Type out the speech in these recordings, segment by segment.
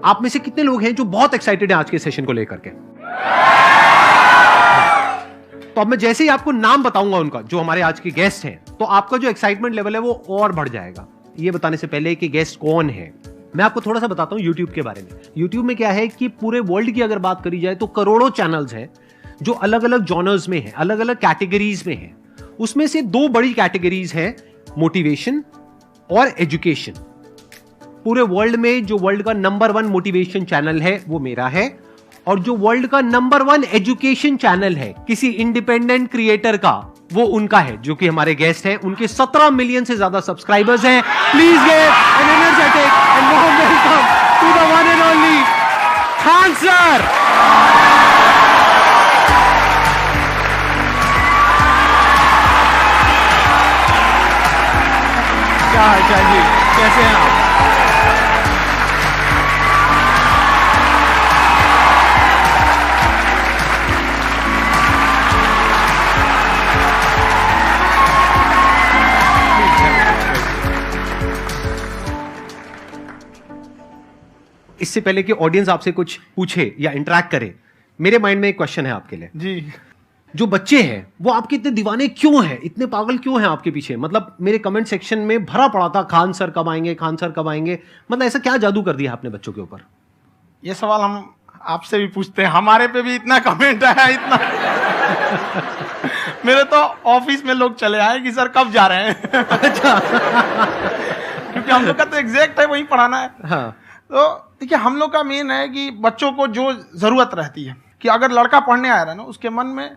आप में से कितने लोग हैं जो बहुत एक्साइटेड हैं आज के सेशन को लेकर के? तो अब मैं जैसे ही आपको नाम बताऊंगा उनका, जो हमारे आज के गेस्ट हैं, तो आपका जो एक्साइटमेंट लेवल है वो और बढ़ जाएगा। ये बताने से पहले कि गेस्ट कौन है, मैं आपको थोड़ा सा बताता हूं YouTube के बारे में। YouTube में क्या है कि पूरे वर्ल्ड की अगर बात करी जाए तो करोड़ों चैनल्स हैं जो अलग अलग जॉनर्स में हैं, अलग अलग कैटेगरीज में हैं। उसमें से दो बड़ी कैटेगरीज हैं, मोटिवेशन और एजुकेशन। पूरे वर्ल्ड में जो वर्ल्ड का नंबर 1 मोटिवेशन चैनल है वो मेरा है, और जो वर्ल्ड का नंबर 1 एजुकेशन चैनल है किसी इंडिपेंडेंट क्रिएटर का, वो उनका है, जो कि हमारे गेस्ट हैं। उनके 17 मिलियन से ज्यादा सब्सक्राइबर्स हैं। Please give an energetic and warm welcome to the one and only Khan sir. क्या हाल चाल जी, कैसे हैं आप? इससे पहले कि ऑडियंस आपसे कुछ पूछे या इंटरेक्ट करे, मेरे माइंड में एक क्वेश्चन है आपके लिए जी। जो बच्चे हैं वो आपके इतने दीवाने क्यों हैं, इतने पागल क्यों हैं आपके पीछे? मतलब मेरे कमेंट सेक्शन में भरा पड़ा था, खान सर कब आएंगे, खान सर कब आएंगे। मतलब ऐसा क्या जादू कर दिया आपने बच्चों के ऊपर? ये सवाल हम आपसे भी पूछते हैं, हमारे पे भी इतना कमेंट आया, इतना मेरे तो ऑफिस में लोग चले आए कि सर कब जा रहे हैं। अच्छा। क्योंकि हम लोग का तो एग्जैक्ट है वही पढ़ाना है। हाँ। तो देखिए, हम लोग का मेन है कि बच्चों को जो जरूरत रहती है कि अगर लड़का पढ़ने आया रहा ना, उसके मन में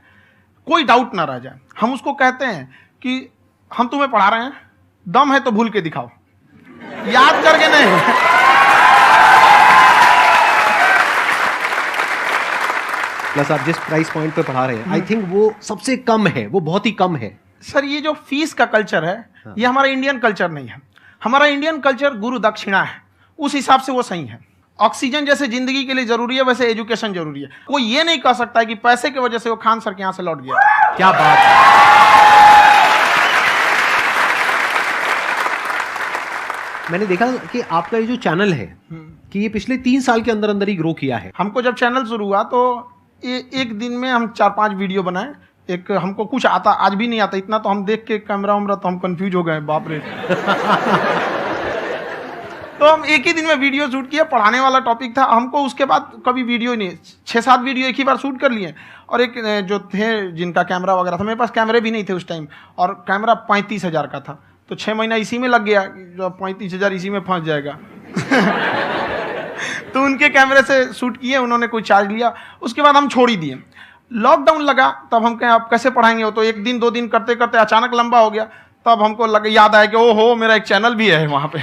कोई डाउट ना रह जाए। हम उसको कहते हैं कि हम तुम्हें पढ़ा रहे हैं, दम है तो भूल के दिखाओ, याद करके नहीं। प्लस आप जिस प्राइस पॉइंट पे पढ़ा रहे हैं, आई थिंक वो सबसे कम है, वो बहुत ही कम है। सर ये जो फीस का कल्चर है, ये हमारा इंडियन कल्चर नहीं है। हमारा इंडियन कल्चर गुरु दक्षिणा है, उस हिसाब से वो सही है। ऑक्सीजन जैसे जिंदगी के लिए जरूरी है, वैसे एजुकेशन जरूरी है। कोई ये नहीं कह सकता है कि पैसे की वजह से वो खान सर के यहां से लौट गया। क्या बात है। मैंने देखा कि आपका ये जो चैनल है कि ये पिछले 3 साल के अंदर अंदर ही ग्रो किया है। हमको जब चैनल शुरू हुआ तो एक दिन में हम 4-5 वीडियो बनाए। एक हमको कुछ आता, आज भी नहीं आता इतना, तो हम देख के कैमरा उमरा तो हम कंफ्यूज हो गए, बाप रे। तो हम एक ही दिन में वीडियो शूट किया, पढ़ाने वाला टॉपिक था हमको। उसके बाद कभी वीडियो नहीं, 6-7 वीडियो एक ही बार शूट कर लिए। और एक जो थे जिनका कैमरा वगैरह था, मेरे पास कैमरे भी नहीं थे उस टाइम, और कैमरा 35,000 का था। तो 6 महीना इसी में लग गया, जो 35,000 इसी में फंस जाएगा। तो उनके कैमरे से शूट किए, उन्होंने कोई चार्ज लिया। उसके बाद हम छोड़ ही दिए। लॉकडाउन लगा, तब हम कहें आप कैसे पढ़ाएंगे? वो तो 1 दिन 2 दिन करते करते अचानक लंबा हो गया। तब हमको याद आया कि ओहो, मेरा एक चैनल भी है वहाँ पे।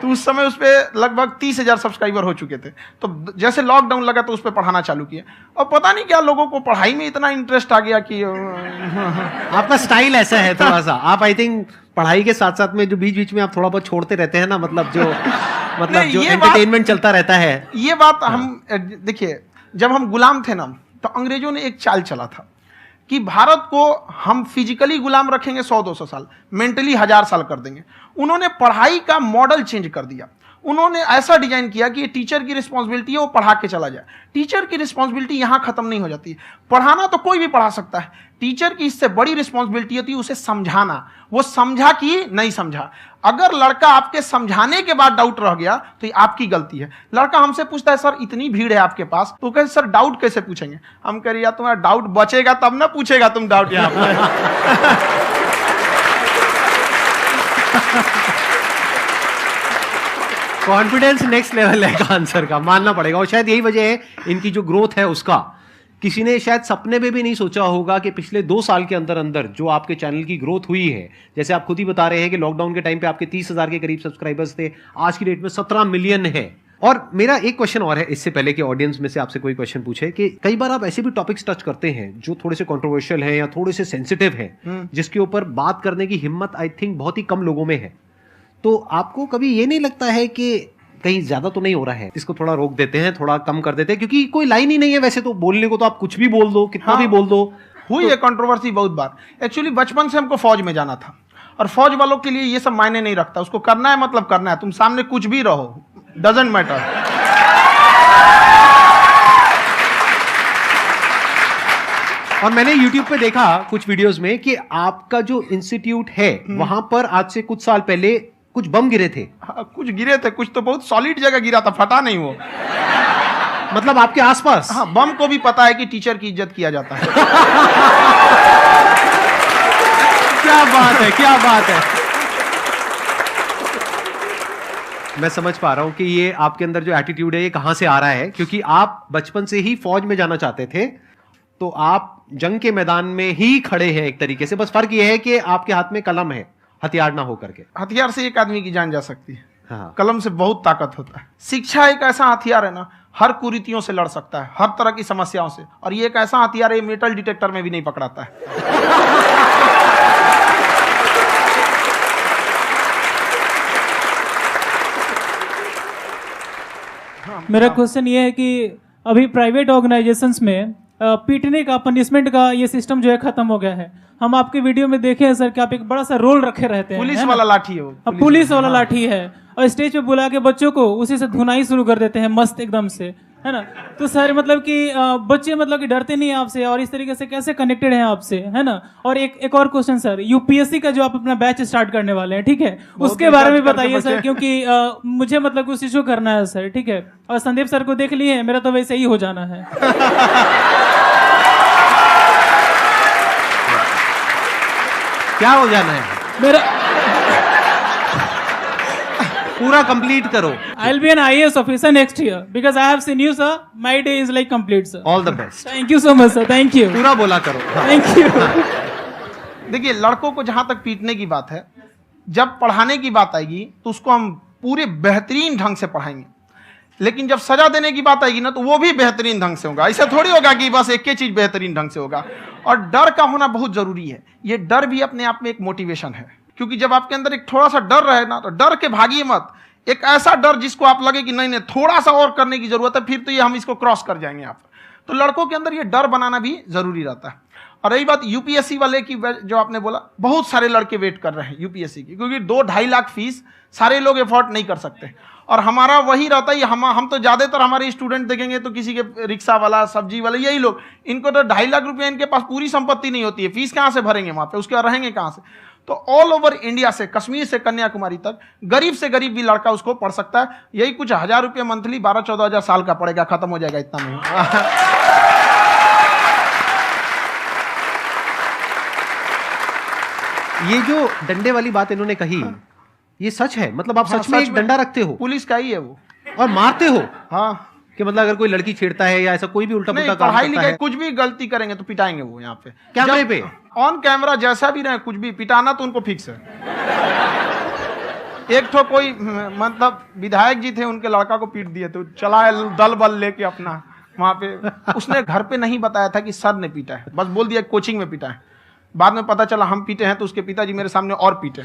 तो उस समय उस पर लगभग 30,000 सब्सक्राइबर हो चुके थे। तो जैसे लॉकडाउन लगा तो उस पर पढ़ाना चालू किया, और पता नहीं क्या लोगों को पढ़ाई में इतना इंटरेस्ट आ गया कि आपका स्टाइल ऐसा है थोड़ा सा। आप आई थिंक पढ़ाई के साथ साथ में जो बीच बीच में आप थोड़ा बहुत छोड़ते रहते हैं ना, मतलब जो एंटरटेनमेंट चलता रहता है। ये बात हम देखिए, जब हम गुलाम थे ना, तो अंग्रेजों ने एक चाल चला था कि भारत को हम फिजिकली गुलाम रखेंगे 100-200 साल, मेंटली 1000 साल कर देंगे। उन्होंने पढ़ाई का मॉडल चेंज कर दिया। उन्होंने ऐसा डिजाइन किया कि ये टीचर की रिस्पॉन्सिबिलिटी है, वो पढ़ा के चला जाए। टीचर की रिस्पॉन्सिबिलिटी यहां खत्म नहीं हो जाती। पढ़ाना तो कोई भी पढ़ा सकता है, टीचर की इससे बड़ी रिस्पॉन्सिबिलिटी होती है उसे समझाना। वो समझा कि नहीं समझा। अगर लड़का आपके समझाने के बाद डाउट रह गया तो ये आपकी गलती है। लड़का हमसे पूछता है सर इतनी भीड़ है आपके पास, तो कहे सर डाउट कैसे पूछेंगे? हम कह रहे यार तुम्हारा डाउट बचेगा तब ना पूछेगा तुम डाउट यहाँ पे। कॉन्फिडेंस नेक्स्ट लेवल है आंसर का, मानना पड़ेगा। और शायद यही वजह है इनकी जो ग्रोथ है उसका। किसी ने शायद सपने में भी नहीं सोचा होगा कि पिछले 2 साल के अंदर अंदर जो आपके चैनल की ग्रोथ हुई है, जैसे आप खुद ही बता रहे हैं कि लॉकडाउन के टाइम पे आपके 30,000 के करीब सब्सक्राइबर्स थे, आज की डेट में 17 मिलियन है। और मेरा एक क्वेश्चन और है, इससे पहले कि ऑडियंस में से आपसे कोई क्वेश्चन पूछे, कि कई बार आप ऐसे भी टॉपिक्स टच करते हैं जो थोड़े से कंट्रोवर्शियल हैं या थोड़े से सेंसिटिव हैं, जिसके ऊपर बात करने की हिम्मत आई थिंक बहुत ही कम लोगों में है। तो आपको कभी ये नहीं लगता है कि कहीं ज्यादा तो नहीं हो रहा है, इसको थोड़ा रोक देते हैं, थोड़ा कम कर देते हैं? क्योंकि कोई लाइन ही नहीं है वैसे तो बोलने को, तो आप कुछ भी बोल दो, कितना भी बोल दो। हुई है कंट्रोवर्सी बहुत बार। एक्चुअली बचपन से हमको फौज में जाना था, और फौज वालों के लिए ये सब मायने नहीं रखता। उसको करना है मतलब करना है, तुम सामने कुछ भी रहो, डजंट मैटर। और मैंने YouTube पे देखा कुछ वीडियोस में कि आपका जो इंस्टीट्यूट है वहां पर आज से कुछ साल पहले कुछ बम गिरे थे। हाँ, कुछ गिरे थे, कुछ तो बहुत सॉलिड जगह गिरा था, फटा नहीं वो। मतलब आपके आसपास? हाँ, बम को भी पता है कि टीचर की इज्जत किया जाता है। क्या बात है, क्या बात है। मैं समझ पा रहा हूं कि ये आपके अंदर जो एटीट्यूड है ये कहां से आ रहा है, क्योंकि आप बचपन से ही फौज में जाना चाहते थे, तो आप जंग के मैदान में ही खड़े हैं एक तरीके से। बस फर्क ये है कि आपके हाथ में कलम है, हथियार ना हो करके। हथियार से एक आदमी की जान जा सकती है, हाँ। कलम से बहुत ताकत होता है। शिक्षा एक ऐसा हथियार है ना, हर कुरीतियों से लड़ सकता है, हर तरह की समस्याओं से। और ये एक ऐसा हथियार है, मेटल डिटेक्टर में भी नहीं पकड़ाता है। मेरा क्वेश्चन ये है कि अभी प्राइवेट ऑर्गेनाइजेशंस में पीटने का, पनिशमेंट का ये सिस्टम जो है खत्म हो गया है। हम आपके वीडियो में देखे हैं सर कि आप एक बड़ा सा रोल रखे रहते हैं, पुलिस वाला लाठी है वो, पुलिस वाला लाठी है, और स्टेज पे बुला के बच्चों को उसी से धुनाई शुरू कर देते हैं मस्त एकदम से, है ना। तो सर मतलब कि बच्चे मतलब कि डरते नहीं है आपसे, और इस तरीके से कैसे कनेक्टेड हैं आपसे, है ना। और एक और क्वेश्चन सर, यूपीएससी का जो आप अपना बैच स्टार्ट करने वाले हैं, ठीक है, उसके बारे में बताइए सर, क्योंकि मुझे मतलब कुछ इशू करना है सर, ठीक है। और संदीप सर को देख लिए, मेरा तो वैसे ही हो जाना है। क्या हो जाना है? मेरा पूरा कंप्लीट करो। I'll be an IAS officer next year because I have seen you, sir. My day is like complete, sir. All the best. Thank you so much, sir. Thank you. पूरा बोला करो। Thank you. देखिए, लड़कों को जहां तक पीटने की बात है, जब पढ़ाने की बात आएगी तो उसको हम पूरे बेहतरीन ढंग से पढ़ाएंगे। लेकिन जब सजा देने की बात आएगी ना, तो वो भी बेहतरीन ढंग से होगा। ऐसा थोड़ी होगा कि बस एक ही चीज बेहतरीन ढंग से होगा। और डर का होना बहुत जरूरी है। ये डर भी अपने आप में एक मोटिवेशन है, क्योंकि जब आपके अंदर एक थोड़ा सा डर रहे ना, तो डर के भागिए मत। एक ऐसा डर जिसको आप लगे कि नहीं नहीं थोड़ा सा और करने की जरूरत है, फिर तो ये हम इसको क्रॉस कर जाएंगे आप। तो लड़कों के अंदर ये डर बनाना भी जरूरी रहता है। और रही बात यूपीएससी वाले की, जो आपने बोला, बहुत सारे लड़के वेट कर रहे हैं यूपीएससी की, क्योंकि 2-2.5 लाख फीस सारे लोग एफोर्ड नहीं कर सकते। और हमारा वही रहता है, हम तो ज्यादातर हमारे स्टूडेंट देखेंगे तो किसी के रिक्शा वाला, सब्जी वाला, यही लोग, इनको तो 2.5 लाख रुपया, इनके पास पूरी संपत्ति नहीं होती है, फीस कहाँ से भरेंगे वहां पे, उसके बाद रहेंगे कहाँ से। तो ऑल ओवर इंडिया से, कश्मीर से कन्याकुमारी तक, गरीब से गरीब भी लड़का उसको पढ़ सकता है। यही कुछ 1000 रुपये मंथली, 12-14 हजार साल का पड़ेगा, खत्म हो जाएगा इतना में। ये जो डंडे वाली बात इन्होंने कही, ये सच है? मतलब आप सच में एक डंडा रखते हो? पुलिस का ही है वो। और मारते हो? हाँ, कि मतलब अगर कोई लड़की छेड़ता है या ऐसा कोई भी उल्टा पुल्टा काम पढ़ाई करता लिखाई है, कुछ भी गलती करेंगे तो पिटाएंगे वो। यहाँ पे कैमरे पे ऑन कैमरा जैसा भी रहे, कुछ भी पिटाना तो उनको फिक्स है। एक तो कोई मतलब विधायक जी थे, उनके लड़का को पीट दिए, तो चला दल बल लेके अपना वहां पे। उसने घर पे नहीं बताया था कि सर ने पीटा है, बस बोल दिया कोचिंग में पीटा है। बाद में पता चला हम पीटे हैं, तो उसके पिताजी मेरे सामने और पीटे।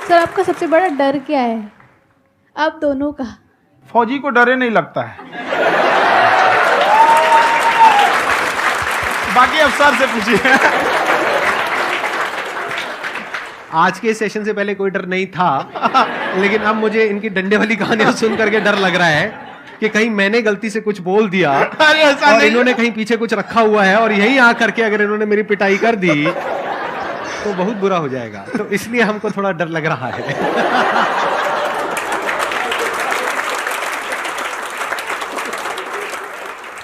सर आपका सबसे बड़ा डर क्या है आप दोनों का? फौजी को डरे नहीं लगता है। बाकी अब सर से पूछिए। आज के सेशन से पहले कोई डर नहीं था, लेकिन अब मुझे इनकी डंडे वाली कहानियां सुन करके डर लग रहा है कि कहीं मैंने गलती से कुछ बोल दिया और इन्होंने कहीं पीछे कुछ रखा हुआ है, और यहीं आ करके अगर इन्होंने मेरी पिटाई कर दी तो बहुत बुरा हो जाएगा। तो इसलिए हमको थोड़ा डर लग रहा है।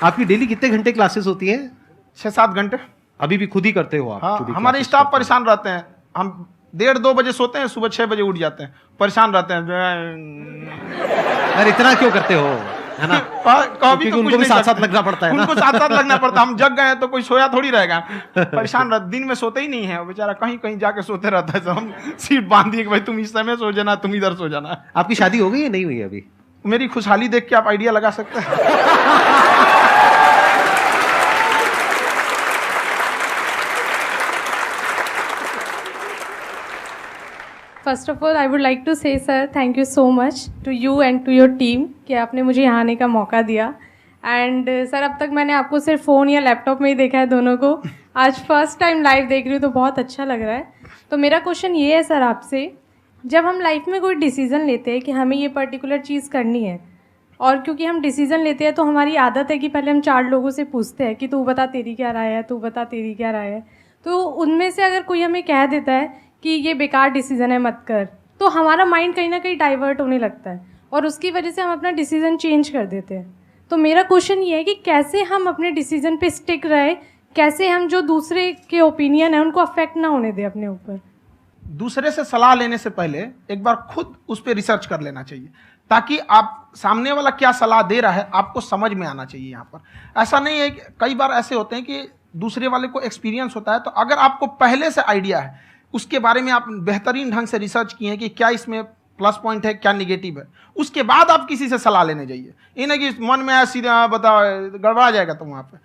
आपकी डेली कितने घंटे क्लासेस होती हैं? 6-7 घंटे। अभी भी खुद ही करते हो आप? हाँ, हमारे स्टाफ परेशान रहते हैं। हम 1:30-2 बजे सोते हैं, सुबह 6 बजे उठ जाते हैं, परेशान रहते हैं। अरे इतना क्यों करते हो, है ना? कभी उनको भी साथ साथ लगना पड़ता है ना? उनको साथ साथ लगना पड़ता है। हम जग गए तो कोई सोया थोड़ी रहेगा, परेशान रहते। दिन में सोते ही नहीं है, बेचारा कहीं कहीं जाके सोते रहता है। हम सीट बांध दिए कि भाई तुम इस समय सो जाना, तुम इधर सो जाना। आपकी शादी हो गई है? नहीं हुई है अभी? मेरी खुशहाली देख के आप आइडिया लगा सकते हैं। First of all I would like to say sir thank you so much to you and to your team कि आपने मुझे यहाँ आने का मौका दिया। एंड सर अब तक मैंने आपको सिर्फ फ़ोन या लैपटॉप में ही देखा है दोनों को, आज फर्स्ट टाइम लाइव देख रही हूँ तो बहुत अच्छा लग रहा है। तो मेरा क्वेश्चन ये है सर आपसे जब हम लाइफ में कोई डिसीज़न लेते हैं कि हमें ये पर्टिकुलर चीज़ करनी है, और क्योंकि हम डिसीज़न लेते हैं तो हमारी आदत है कि पहले हम 4 लोगों से पूछते हैं कि तू बता तेरी क्या राय है, तू बता तेरी क्या राय है। तो उनमें से अगर कोई हमें कह देता है कि ये बेकार डिसीज़न है मत कर, तो हमारा माइंड कहीं ना कहीं डाइवर्ट होने लगता है और उसकी वजह से हम अपना डिसीज़न चेंज कर देते हैं। तो मेरा क्वेश्चन ये है कि कैसे हम अपने डिसीज़न पे स्टिक रहे, कैसे हम जो दूसरे के ओपिनियन है उनको अफेक्ट ना होने दें अपने ऊपर। दूसरे से सलाह लेने से पहले एक बार खुद उस पर रिसर्च कर लेना चाहिए, ताकि आप सामने वाला क्या सलाह दे रहा है आपको समझ में आना चाहिए। यहाँ पर ऐसा नहीं है कि कई बार ऐसे होते हैं कि दूसरे वाले को एक्सपीरियंस होता है, तो अगर आपको पहले से आइडिया है, उसके बारे में आप बेहतरीन ढंग से रिसर्च किए हैं कि क्या इसमें प्लस पॉइंट है क्या निगेटिव है, उसके बाद आप किसी से सलाह लेने जाइए। ये नहीं कि मन में आया सीधा बता गड़बड़ा जाएगा। तो वहाँ पे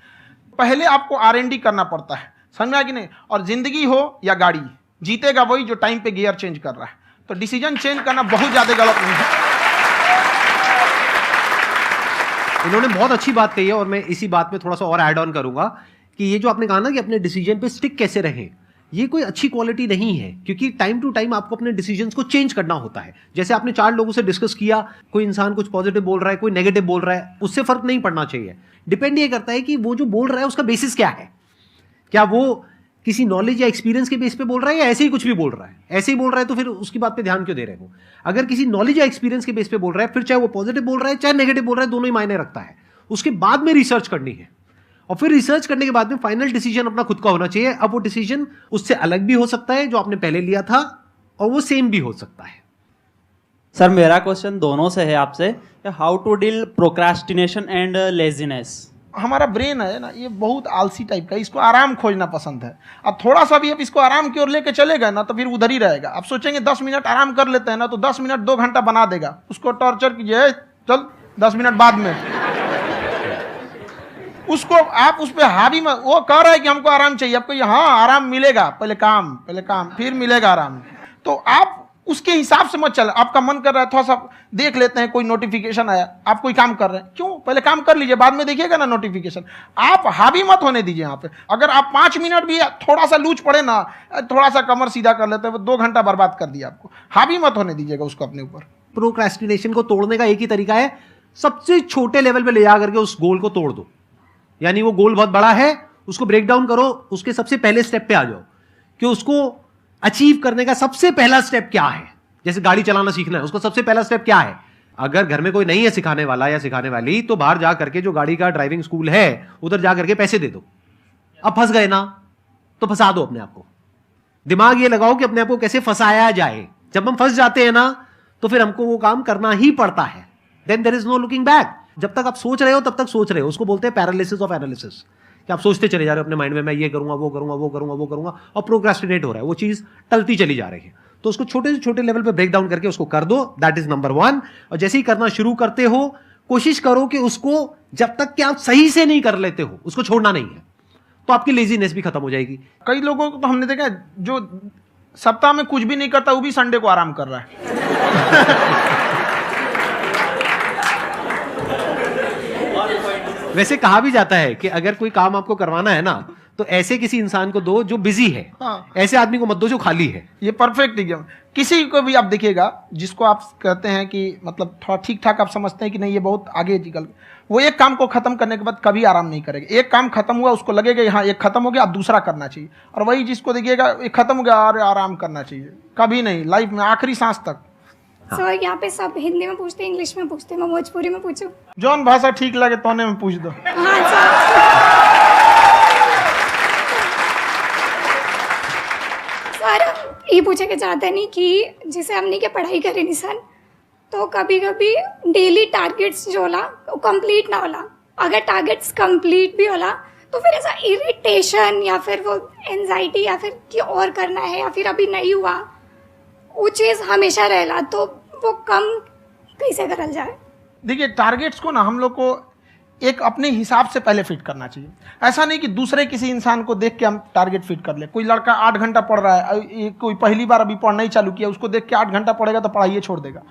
पहले आपको R&D करना पड़ता है, समझ में आया कि नहीं। और जिंदगी हो या गाड़ी, जीतेगा वही जो टाइम पे गियर चेंज कर रहा है। तो डिसीजन चेंज करना बहुत ज़्यादा गलत नहीं है। इन्होंने बहुत अच्छी बात कही है और मैं इसी बात में थोड़ा सा और ऐड ऑन करूंगा कि ये जो आपने कहा ना कि अपने डिसीजन पे स्टिक कैसे रहें, ये कोई अच्छी क्वालिटी नहीं है, क्योंकि टाइम टू टाइम आपको अपने डिसीजंस को चेंज करना होता है। जैसे आपने 4 लोगों से डिस्कस किया, कोई इंसान कुछ पॉजिटिव बोल रहा है, कोई नेगेटिव बोल रहा है, उससे फर्क नहीं पड़ना चाहिए। डिपेंड ये करता है कि वो जो बोल रहा है उसका बेसिस क्या है। क्या वो किसी नॉलेज या एक्सपीरियंस के बेस पे बोल रहा है या ऐसे ही कुछ भी बोल रहा है? ऐसे ही बोल रहा है तो फिर उसकी बात पे ध्यान क्यों दे रहे हो? अगर किसी नॉलेज या एक्सपीरियंस के बेस पे बोल रहा है, फिर चाहे वो पॉजिटिव बोल रहा है चाहे नेगेटिव बोल रहा है, दोनों ही मायने रखता है। उसके बाद में रिसर्च करनी है और फिर रिसर्च करने के बाद में फाइनल डिसीजन अपना खुद का होना चाहिए। अब वो डिसीजन उससे अलग भी हो सकता है जो आपने पहले लिया था, और वो सेम भी हो सकता है। सर मेरा क्वेश्चन दोनों से है आपसे, how to deal procrastination and laziness. हमारा ब्रेन है ना, ये बहुत आलसी टाइप का, इसको आराम खोजना पसंद है। अब थोड़ा सा भी अब इसको आराम की ओर लेके चले गए ना तो फिर उधर ही रहेगा। आप सोचेंगे 10 मिनट आराम कर लेते हैं ना, तो 10 मिनट 2 घंटा बना देगा। उसको टॉर्चर कीजिए, चल 10 मिनट बाद में। उसको आप उस पर हावी मत, वो कह रहा है कि हमको आराम चाहिए, आपको हाँ आराम मिलेगा, पहले काम फिर मिलेगा आराम। तो आप उसके हिसाब से मत चल। आपका मन कर रहा है थोड़ा सा देख लेते हैं, कोई नोटिफिकेशन आया, आप कोई काम कर रहे हैं, क्यों पहले काम कर लीजिए, बाद में देखिएगा ना नोटिफिकेशन। आप हावी मत होने दीजिए यहाँ पे। अगर आप 5 मिनट भी थोड़ा सा लूज पड़े ना, थोड़ा सा कमर सीधा कर लेते हैं, 2 घंटा बर्बाद कर दिया आपको। हावी मत होने दीजिएगा उसको अपने ऊपर। प्रोक्रेस्टिनेशन को तोड़ने का एक ही तरीका है, सबसे छोटे लेवल पे ले जा करके उस गोल को तोड़ दो। यानी वो गोल बहुत बड़ा है, उसको ब्रेक डाउन करो, उसके सबसे पहले स्टेप पे आ जाओ कि उसको अचीव करने का सबसे पहला स्टेप क्या है। जैसे गाड़ी चलाना सीखना है, उसका सबसे पहला स्टेप क्या है। अगर घर में कोई नहीं है सिखाने वाला या सिखाने वाली, तो बाहर जा करके जो गाड़ी का ड्राइविंग स्कूल है उधर जा करके पैसे दे दो। अब फंस गए ना तो फंसा दो अपने आप को। दिमाग ये लगाओ कि अपने आप को कैसे फंसाया जाए। जब हम फंस जाते हैं ना तो फिर हमको वो काम करना ही पड़ता है। Then there is no looking back. जब तक आप सोच रहे हो तब तक सोच रहे हो, उसको बोलते हैं पैरालिसिस ऑफ एनालिसिस, कि आप सोचते चले जा रहे हो अपने माइंड में, मैं ये करूंगा वो करूंगा वो करूंगा वो करूंगा, और प्रोक्रेस्टिनेट हो रहा है, वो चीज टलती चली जा रही है। तो उसको छोटे से छोटे लेवल पे ब्रेक डाउन करके उसको कर दो, दैट इज नंबर 1। और जैसे ही करना शुरू करते हो, कोशिश करो कि उसको जब तक कि आप सही से नहीं कर लेते हो उसको छोड़ना नहीं है, तो आपकी लेजीनेस भी खत्म हो जाएगी। कई लोगों को तो हमने देखा जो सप्ताह में कुछ भी नहीं करता, वो भी संडे को आराम कर रहा है। वैसे कहा भी जाता है कि अगर कोई काम आपको करवाना है ना तो ऐसे किसी इंसान को दो जो बिजी है। हाँ। ऐसे आदमी को मत दो जो खाली है। ये परफेक्ट एग्जाम। किसी को भी आप देखिएगा जिसको आप कहते हैं कि मतलब थोड़ा ठीक ठाक आप समझते हैं कि नहीं ये बहुत आगे निकल, वो एक काम को खत्म करने के बाद कभी आराम नहीं करेगा। एक काम खत्म हुआ उसको लगेगा हाँ एक खत्म हो गया, अब दूसरा करना चाहिए। और वही जिसको देखिएगा एक खत्म हो गया और आराम करना चाहिए, कभी नहीं, लाइफ में आखिरी सांस तक। सर यहाँ पे सब हिंदी में पूछते हैं, इंग्लिश में पूछते हैं, मैं भोजपुरी में पूछूं? जौन भाषा ठीक लगे तोने में पूछ दो। हाँ सर। सर ये पूछे के चाहते नहीं कि जैसे हमने के पढ़ाई करे नहीं सर, तो कभी कभी डेली टारगेट्स जो होला वो कंप्लीट ना होला। अगर टारगेट्स कंप्लीट भी होला तो फिर ऐसा इरिटेशन या फिर वो एंजाइटी या फिर कि और करना है या फिर अभी नहीं हुआ, वो चीज़ हमेशा रहेला। तो वो कम कैसे करल जाए? देखिए टारगेट्स को ना हम लोग को एक अपने हिसाब से पहले फिट करना चाहिए। ऐसा नहीं कि दूसरे किसी इंसान को देख के हम टारगेट फिट कर ले। कोई लड़का 8 घंटा पढ़ रहा है, कोई पहली बार अभी पढ़ना ही चालू किया, उसको देख के 8 घंटा पढ़ेगा तो पढ़ाई छोड़ देगा।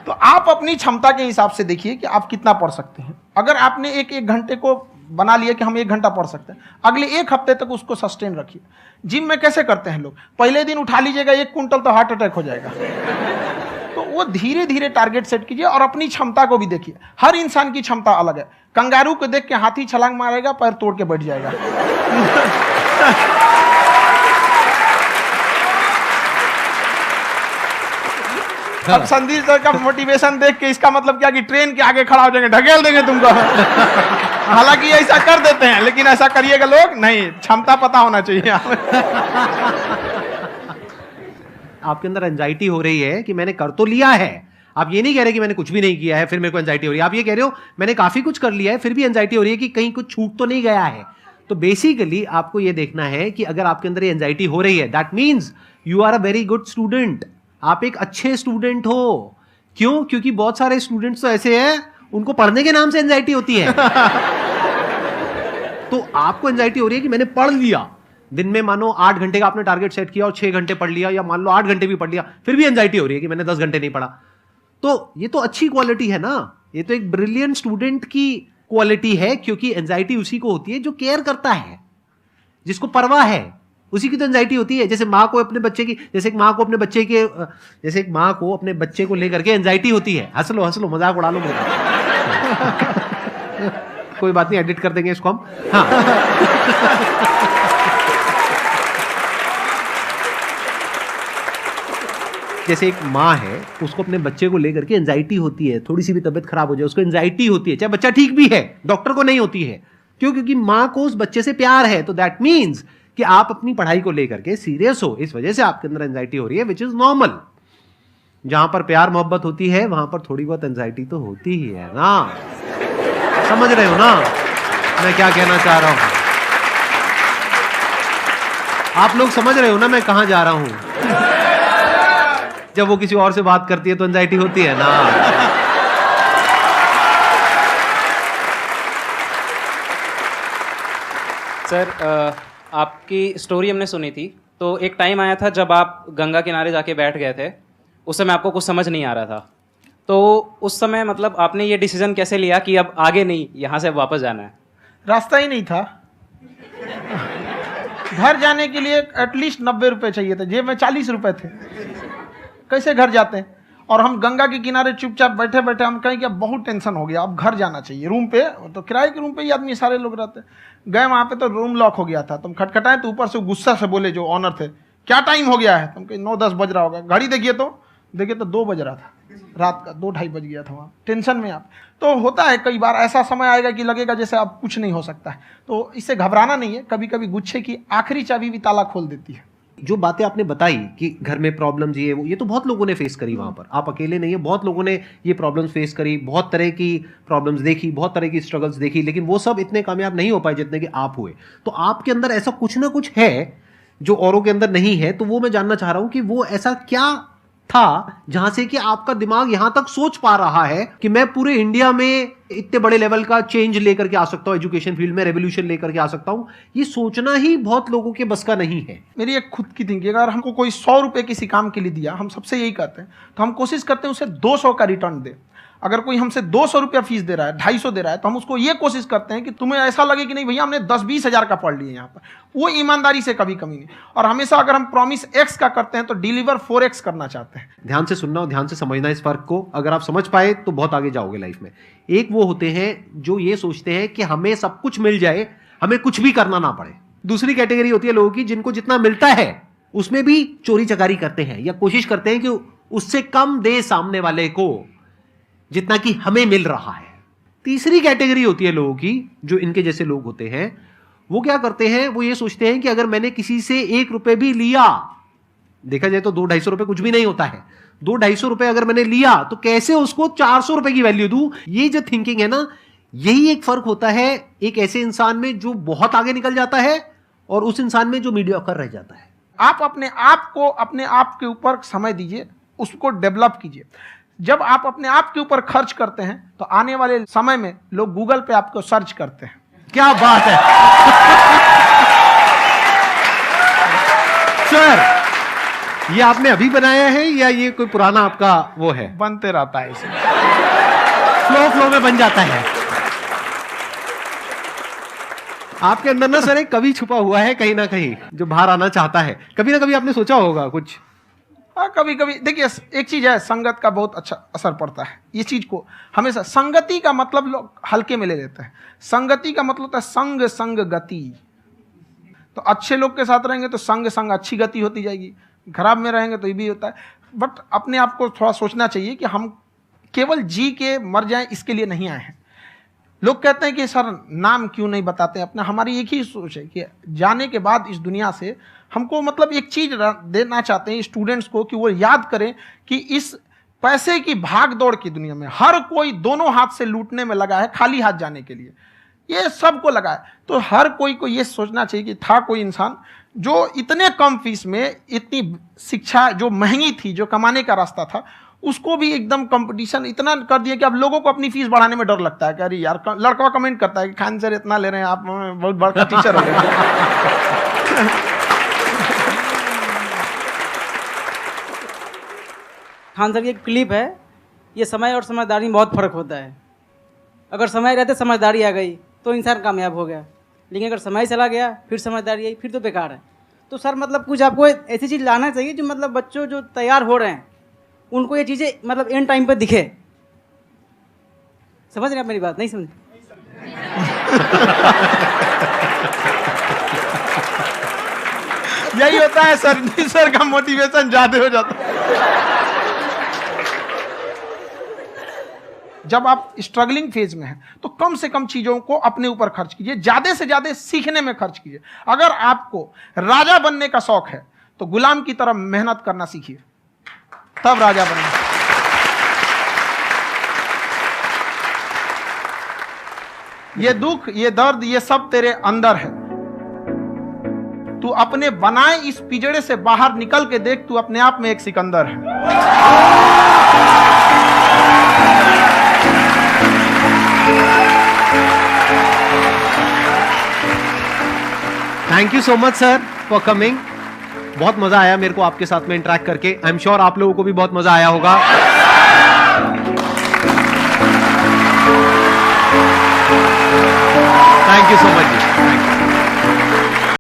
तो आप अपनी क्षमता के हिसाब से देखिए कि आप कितना पढ़ सकते हैं। अगर आपने एक घंटे को बना लिए कि हम 1 घंटा पढ़ सकते हैं, अगले 1 हफ्ते तक उसको सस्टेन रखिए। जिम में कैसे करते हैं लोग, पहले दिन उठा लीजिएगा 1 कुंटल तो हार्ट अटैक हो जाएगा। तो वो धीरे धीरे टारगेट सेट कीजिए और अपनी क्षमता को भी देखिए। हर इंसान की क्षमता अलग है। कंगारू को देख के हाथी छलांग मारेगा, पैर तोड़ के बैठ जाएगा। अब संदीप सर का मोटिवेशन देख के इसका मतलब क्या कि ट्रेन के आगे खड़ा हो जाएंगे, ढकेल देंगे तुमको। हालांकि ऐसा कर देते हैं, लेकिन ऐसा करिएगा लोग नहीं, क्षमता पता होना चाहिए। आपके अंदर एंजाइटी हो रही है कि मैंने कर तो लिया है, आप ये नहीं कह रहे कि मैंने कुछ भी नहीं किया है फिर मेरे को एंजाइटी हो रही है, आप ये कह रहे हो मैंने काफी कुछ कर लिया है फिर भी एंजाइटी हो रही है कि कहीं कुछ छूट तो नहीं गया है। तो बेसिकली आपको ये देखना है कि अगर आपके अंदर ये एंजाइटी हो रही है, that means you are a very good student, आप एक अच्छे स्टूडेंट हो। क्यों? क्योंकि बहुत सारे स्टूडेंट्स तो ऐसे हैं उनको पढ़ने के नाम से एंजाइटी होती है। तो आपको एंजाइटी हो रही है कि मैंने पढ़ लिया, दिन में मानो 8 घंटे का आपने टारगेट सेट किया और 6 घंटे पढ़ लिया, या मान लो 8 घंटे भी पढ़ लिया, फिर भी एंजाइटी हो रही है कि मैंने 10 घंटे नहीं पढ़ा। तो ये तो अच्छी क्वालिटी है ना, ये तो एक ब्रिलियंट स्टूडेंट की क्वालिटी है, क्योंकि एंजाइटी उसी को होती है जो केयर करता है, जिसको परवाह है, उसी की तो एंजाइटी होती है। जैसे माँ को अपने बच्चे की, जैसे एक माँ को अपने बच्चे को लेकर के एंजाइटी होती है। हंस लो मजाक उड़ा लो मेरा। कोई बात नहीं, एडिट कर देंगे इसको हम। हाँ। जैसे एक माँ है, उसको अपने बच्चे को लेकर के एंजाइटी होती है, थोड़ी सी भी तबीयत खराब हो जाए उसको एंजाइटी होती है, चाहे बच्चा ठीक भी है, डॉक्टर को नहीं होती है। क्यों? क्योंकि माँ को उस बच्चे से प्यार है। तो दैट मीन्स कि आप अपनी पढ़ाई को लेकर के सीरियस हो, इस वजह से आपके अंदर एंजाइटी हो रही है, विच इज नॉर्मल। जहां पर प्यार मोहब्बत होती है वहां पर थोड़ी बहुत एंजाइटी तो होती ही है ना। समझ रहे हो ना मैं क्या कहना चाह रहा हूं? आप लोग समझ रहे हो ना मैं कहां जा रहा हूं? जब वो किसी और से बात करती है तो एंजाइटी होती है ना। सर, आपकी स्टोरी हमने सुनी थी, तो एक टाइम आया था जब आप गंगा किनारे जाके बैठ गए थे, उस समय आपको कुछ समझ नहीं आ रहा था। तो उस समय मतलब आपने ये डिसीजन कैसे लिया कि अब आगे नहीं, यहाँ से वापस जाना है? रास्ता ही नहीं था। घर जाने के लिए एटलीस्ट 90 रुपए चाहिए थे, जेब में 40 रुपए थे, कैसे घर जाते हैं? और हम गंगा के किनारे चुपचाप बैठे बैठे हम कहें कि अब बहुत टेंशन हो गया, अब घर जाना चाहिए। रूम पे तो किराए के रूम पे ही आदमी सारे लोग रहते, गए वहाँ पे तो रूम लॉक हो गया था। तुम खटखटाए तो ऊपर से गुस्सा से बोले जो ऑनर थे, क्या टाइम हो गया है? तुम कहीं 9-10 बज रहा होगा, घड़ी देखिए तो 2 बज रहा था, रात का 2-2:30 बज गया था वहाँ। टेंशन में आप तो होता है, कई बार ऐसा समय आएगा कि लगेगा जैसे अब कुछ नहीं हो सकता है। तो इससे घबराना नहीं है, कभी कभी गुच्छे की आखिरी चाबी भी ताला खोल देती है। जो बातें आपने बताई कि घर में प्रॉब्लम्स ये तो बहुत लोगों ने फेस करी वहां पर, आप अकेले नहीं है, बहुत लोगों ने ये प्रॉब्लम्स फेस करी, बहुत तरह की प्रॉब्लम्स देखी, बहुत तरह की स्ट्रगल्स देखी, लेकिन वो सब इतने कामयाब नहीं हो पाए जितने कि आप हुए। तो आपके अंदर ऐसा कुछ ना कुछ है जो औरों के अंदर नहीं है। तो वो मैं जानना चाह रहा हूं कि वो ऐसा क्या था जहां से कि आपका दिमाग यहां तक सोच पा रहा है कि मैं पूरे इंडिया में इतने बड़े लेवल का चेंज लेकर के आ सकता हूं, एजुकेशन फील्ड में रेवोल्यूशन लेकर के आ सकता हूं। ये सोचना ही बहुत लोगों के बस का नहीं है। मेरी एक खुद की थिंकिंग, अगर हमको कोई 100 रुपए किसी काम के लिए दिया, हम सबसे यही कहते हैं, तो हम कोशिश करते हैं उसे 200 का रिटर्न दे। अगर कोई हमसे 200 रुपया फीस दे रहा है, 250 दे रहा है, तो हम उसको ये कोशिश करते हैं कि तुम्हें ऐसा लगे कि नहीं भैया हमने 10-20 हज़ार का पढ़ लिया यहाँ पर। वो ईमानदारी से कभी कमी नहीं। और हमेशा अगर हम प्रॉमिस एक्स का करते हैं तो डिलीवर 4x करना चाहते हैं। ध्यान से सुनना और ध्यान से समझना इस फर्क को, अगर आप समझ पाए तो बहुत आगे जाओगे लाइफ में। एक वो होते हैं जो ये सोचते हैं कि हमें सब कुछ मिल जाए, हमें कुछ भी करना ना पड़े। दूसरी कैटेगरी होती है लोगों की जिनको जितना मिलता है उसमें भी चोरी चकारी करते हैं या कोशिश करते हैं कि उससे कम दे सामने वाले को जितना कि हमें मिल रहा है। तीसरी कैटेगरी होती है लोगों की, जो इनके जैसे लोग होते हैं, वो क्या करते हैं, वो ये सोचते हैं कि अगर मैंने किसी से 1 रुपए भी लिया, देखा जाए तो 200-250 रुपए कुछ भी नहीं होता है, 200-250 रुपए अगर मैंने लिया तो कैसे उसको 400 रुपए की वैल्यू दूं। ये जो थिंकिंग है ना, यही एक फर्क होता है एक ऐसे इंसान में जो बहुत आगे निकल जाता है और उस इंसान में जो मीडियोकर रह जाता है। आप अपने आप को अपने आप के ऊपर समय दीजिए, उसको डेवलप कीजिए। जब आप अपने आप के ऊपर खर्च करते हैं तो आने वाले समय में लोग गूगल पे आपको सर्च करते हैं। क्या बात है सर, ये आपने अभी बनाया है या ये कोई पुराना आपका वो है? बनते रहता है, इसे फ्लो में बन जाता है। आपके अंदर ना सर एक कवि छुपा हुआ है कहीं ना कहीं जो बाहर आना चाहता है। कभी ना कभी आपने सोचा होगा कुछ? हाँ, कभी कभी देखिए, एक चीज है, संगत का बहुत अच्छा असर पड़ता है। ये चीज को हमेशा, संगति का मतलब लोग हल्के में ले लेते हैं। संगति का मतलब होता है संग संग गति। तो अच्छे लोग के साथ रहेंगे तो संग संग अच्छी गति होती जाएगी, खराब में रहेंगे तो ये भी होता है। बट अपने आप को थोड़ा सोचना चाहिए कि हम केवल जी के मर जाएं इसके लिए नहीं आए हैं। लोग कहते हैं कि सर नाम क्यों नहीं बताते अपना। हमारी एक ही सोच है कि जाने के बाद इस दुनिया से हमको मतलब एक चीज देना चाहते हैं स्टूडेंट्स को, कि वो याद करें कि इस पैसे की भाग दौड़ की दुनिया में हर कोई दोनों हाथ से लूटने में लगा है, खाली हाथ जाने के लिए ये सबको लगा है। तो हर कोई को ये सोचना चाहिए कि था कोई इंसान जो इतने कम फीस में इतनी शिक्षा जो महंगी थी, जो कमाने का रास्ता था, उसको भी एकदम कंपटीशन इतना कर दिया कि अब लोगों को अपनी फीस बढ़ाने में डर लगता है कि अरे यार, लड़का कमेंट करता है कि खान सर इतना ले रहे हैं, आप बहुत बड़ा टीचर हो गए। खान सर की एक क्लिप है, ये समय और समझदारी में बहुत फर्क होता है। अगर समय रहते समझदारी आ गई तो इंसान कामयाब हो गया, लेकिन अगर समय चला गया फिर समझदारी आई फिर तो बेकार है। तो सर मतलब कुछ आपको ऐसी चीज़ लाना चाहिए जो मतलब बच्चों जो तैयार हो रहे हैं उनको ये चीज़ें मतलब एंड टाइम पर दिखे। समझ रहे आप मेरी बात? नहीं समझ? यही होता है सर का मोटिवेशन ज्यादा हो जाता है। जब आप स्ट्रगलिंग फेज में हैं तो कम से कम चीजों को अपने ऊपर खर्च कीजिए, ज्यादा से ज्यादा सीखने में खर्च कीजिए। अगर आपको राजा बनने का शौक है तो गुलाम की तरह मेहनत करना सीखिए, तब राजा बनना। ये दुख, ये दर्द, ये सब तेरे अंदर है। तू अपने बनाए इस पिंजड़े से बाहर निकल के देख, तू अपने आप में एक सिकंदर है। Thank you so much sir for coming. बहुत मजा आया मेरे को आपके साथ में इंटरेक्ट करके। आई एम श्योर आप लोगों को भी बहुत मजा आया होगा।